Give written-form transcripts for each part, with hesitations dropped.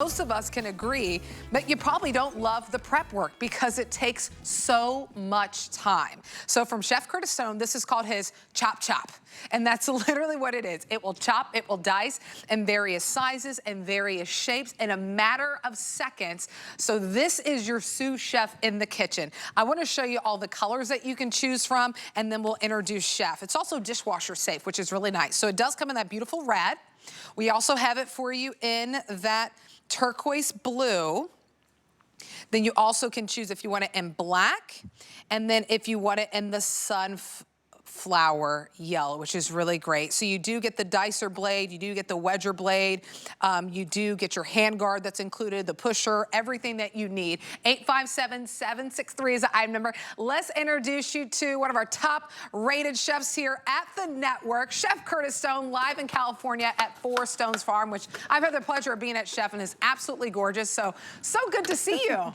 Most of us can agree, but you probably don't love the prep work because it takes so much time. So from Chef Curtis Stone, this is called his Chop Chop. And that's literally what it is. It will chop, it will dice in various sizes and various shapes in a matter of seconds. So this is your sous chef in the kitchen. I want to show you all the colors that you can choose from, and then we'll introduce Chef. It's also dishwasher safe, which is really nice. So it does come in that beautiful red. We also have it for you in that turquoise blue. Then you also can choose if you want it in black, and then if you want it in the sunflower yellow, which is really great. So you do get the dicer blade, you do get the wedger blade, you do get your hand guard that's included, the pusher, everything that you need. 857-763 is the item number. Let's introduce you to one of our top rated chefs here at the network, Chef Curtis Stone, live in California at 4 Stones Farm, which I've had the pleasure of being at, Chef, and is absolutely gorgeous. So good to see you.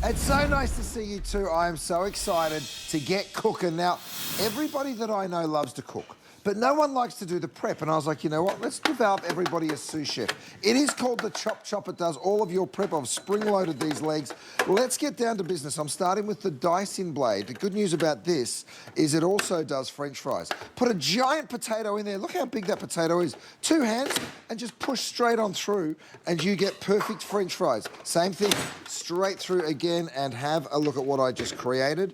It's so nice to see you too. I am so excited to get cooking. Now, everybody that I know loves to cook, but no one likes to do the prep. And I was like, you know what? Let's develop everybody a sous chef. It is called the Chop Chop. It does all of your prep. I've spring-loaded these legs. Let's get down to business. I'm starting with the dicing blade. The good news about this is it also does French fries. Put a giant potato in there. Look how big that potato is. 2 hands and just push straight on through and you get perfect French fries. Same thing, straight through again, and have a look at what I just created.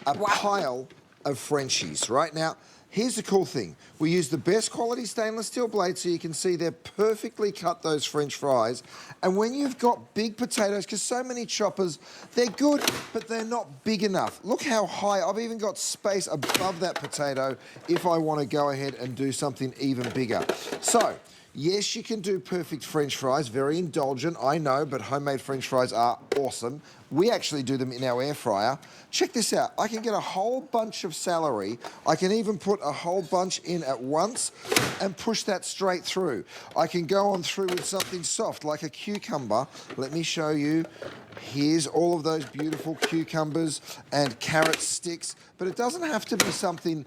A pile of Frenchies. Right now, here's the cool thing. We use the best quality stainless steel blade so you can see they're perfectly cut, those French fries. And when you've got big potatoes, because so many choppers, they're good, but they're not big enough. Look how high. I've even got space above that potato if I want to go ahead and do something even bigger. So, yes, you can do perfect French fries, very indulgent, I know, but homemade French fries are awesome. We actually do them in our air fryer. Check this out. I can get a whole bunch of celery. I can even put a whole bunch in at once and push that straight through. I can go on through with something soft like a cucumber. Let me show you. Here's all of those beautiful cucumbers and carrot sticks, but it doesn't have to be something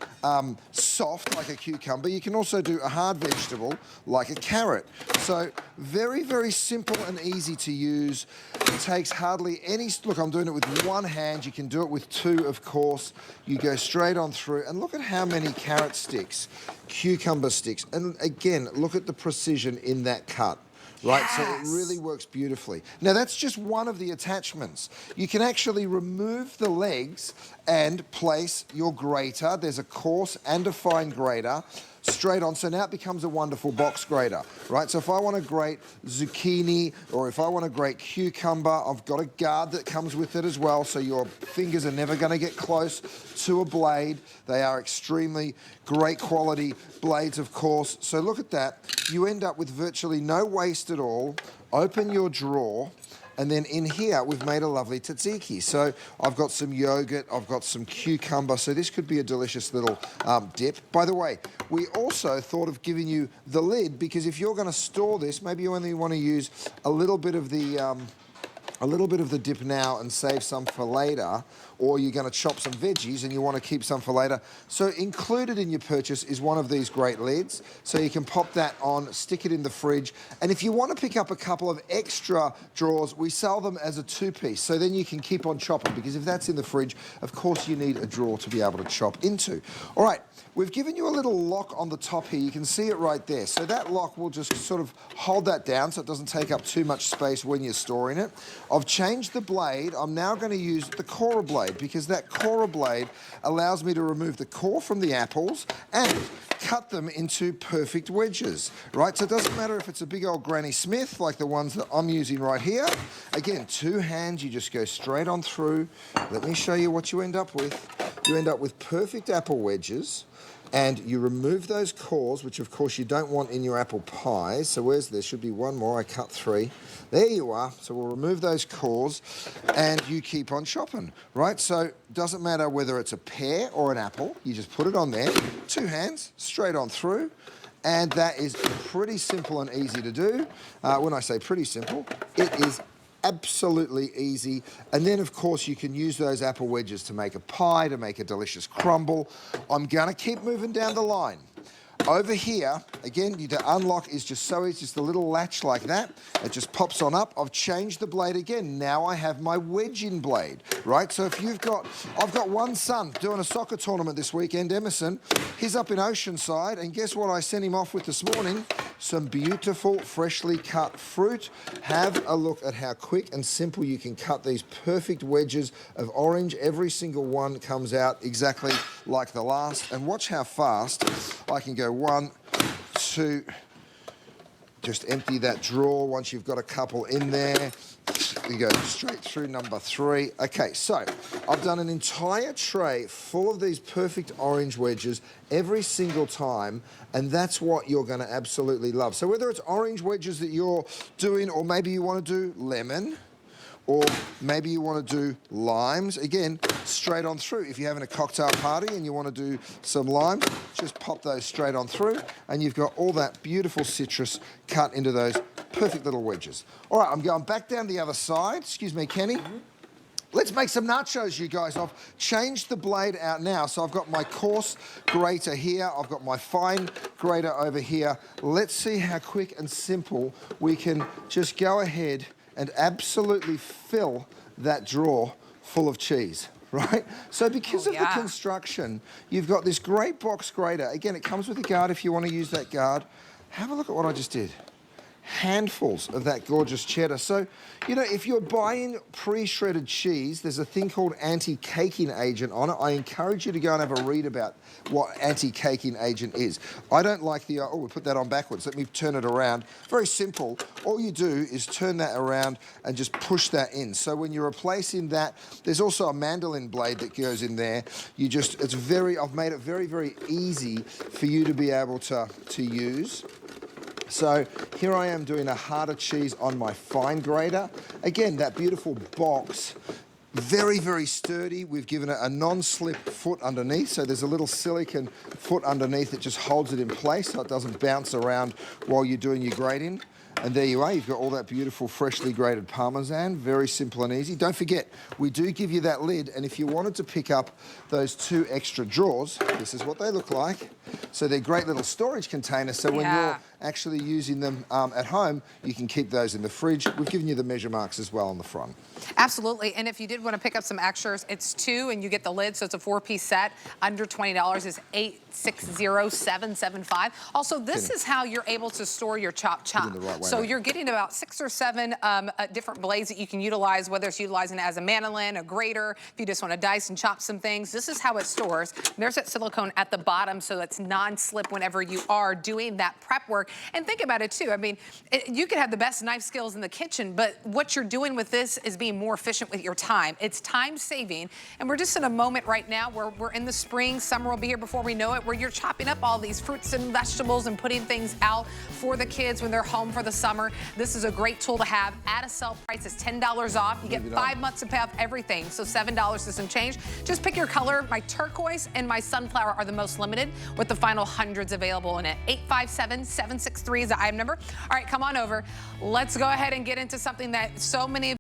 soft like a cucumber. You can also do a hard vegetable like a carrot. So very, very simple and easy to use. It takes hardly any, look, I'm doing it with 1 hand. You can do it with 2, of course. You go straight on through, and look at how many carrot sticks, cucumber sticks, and again, look at the precision in that cut. Right, yes. So it really works beautifully. Now, that's just one of the attachments. You can actually remove the legs and place your grater. There's a coarse and a fine grater straight on. So now it becomes a wonderful box grater, right? So if I want to grate zucchini or if I want to grate cucumber, I've got a guard that comes with it as well, so your fingers are never going to get close to a blade. They are extremely great quality blades, of course. So look at that. You end up with virtually no waste at all. Open your drawer. And then in here, we've made a lovely tzatziki. So I've got some yogurt, I've got some cucumber, so this could be a delicious little dip. By the way, we also thought of giving you the lid, because if you're gonna store this, maybe you only wanna use a little bit of the dip now and save some for later, or you're going to chop some veggies and you want to keep some for later. So included in your purchase is one of these great lids. So you can pop that on, stick it in the fridge. And if you want to pick up a couple of extra drawers, we sell them as a 2-piece. So then you can keep on chopping, because if that's in the fridge, of course you need a drawer to be able to chop into. All right, we've given you a little lock on the top here. You can see it right there. So that lock will just sort of hold that down so it doesn't take up too much space when you're storing it. I've changed the blade. I'm now going to use the corer blade, because that corer blade allows me to remove the core from the apples and cut them into perfect wedges, right? So it doesn't matter if it's a big old Granny Smith like the ones that I'm using right here. Again, 2 hands, you just go straight on through. Let me show you what you end up with. You end up with perfect apple wedges. And you remove those cores, which of course you don't want in your apple pies. So there should be 1 more, I cut 3. There you are. So we'll remove those cores and you keep on chopping, right? So it doesn't matter whether it's a pear or an apple, you just put it on there, 2 hands, straight on through. And that is pretty simple and easy to do. When I say pretty simple, it is absolutely easy. And then, of course, you can use those apple wedges to make a pie, to make a delicious crumble. I'm going to keep moving down the line. Over here, again, the unlock is just so easy, just a little latch like that. It just pops on up. I've changed the blade again. Now I have my wedge-in blade, right? So if you've got, I've got one son doing a soccer tournament this weekend, Emerson. He's up in Oceanside, and guess what I sent him off with this morning? Some beautiful, freshly cut fruit. Have a look at how quick and simple you can cut these perfect wedges of orange. Every single one comes out exactly like the last. And watch how fast I can go 1, 2, just empty that drawer once you've got a couple in there. You go straight through number 3. Okay, so I've done an entire tray full of these perfect orange wedges every single time, and that's what you're going to absolutely love. So whether it's orange wedges that you're doing, or maybe you want to do lemon, or maybe you want to do limes, again, straight on through. If you're having a cocktail party and you want to do some limes, just pop those straight on through, and you've got all that beautiful citrus cut into those perfect little wedges. All right, I'm going back down the other side. Excuse me, Kenny. Let's make some nachos, you guys. I've changed the blade out now, so I've got my coarse grater here. I've got my fine grater over here. Let's see how quick and simple we can just go ahead and absolutely fill that drawer full of cheese, right? So because of the construction, you've got this great box grater. Again, it comes with a guard if you want to use that guard. Have a look at what I just did. Handfuls of that gorgeous cheddar. So, you know, if you're buying pre-shredded cheese, there's a thing called anti-caking agent on it. I encourage you to go and have a read about what anti-caking agent is. I don't like the, oh, we put that on backwards. Let me turn it around. Very simple. All you do is turn that around and just push that in. So when you're replacing that, there's also a Mandoline blade that goes in there. You just, it's very, I've made it very, very easy for you to be able to use. So here I am doing a harder cheese on my fine grater. Again, that beautiful box, very, very sturdy. We've given it a non-slip foot underneath, so there's a little silicone foot underneath that just holds it in place so it doesn't bounce around while you're doing your grating. And there you are, you've got all that beautiful freshly grated Parmesan, very simple and easy. Don't forget, we do give you that lid, and if you wanted to pick up those 2 extra drawers, this is what they look like. So they're great little storage containers, so when you're actually using them at home, you can keep those in the fridge. We've given you the measure marks as well on the front. Absolutely, and if you did want to pick up some extras, it's 2 and you get the lid, so it's a 4-piece set. Under $20 is $860,775. Also, this is how you're able to store your chop. So you're getting about 6 or 7 different blades that you can utilize, whether it's utilizing it as a Mandoline, a grater, if you just want to dice and chop some things. This is how it stores. There's that silicone at the bottom so that's non-slip whenever you are doing that prep work. And think about it too. I mean, you could have the best knife skills in the kitchen, but what you're doing with this is being more efficient with your time. It's time saving. And we're just in a moment right now where we're in the spring, summer will be here before we know it, where you're chopping up all these fruits and vegetables and putting things out for the kids when they're home for the summer. This is a great tool to have. At a sale price is $10 off. You get 5 months to pay off everything, so $7 to some change. Just pick your color. My turquoise and my sunflower are the most limited, with the final hundreds available in it. 857-763 is the item number. All right, come on over. Let's go ahead and get into something that so many of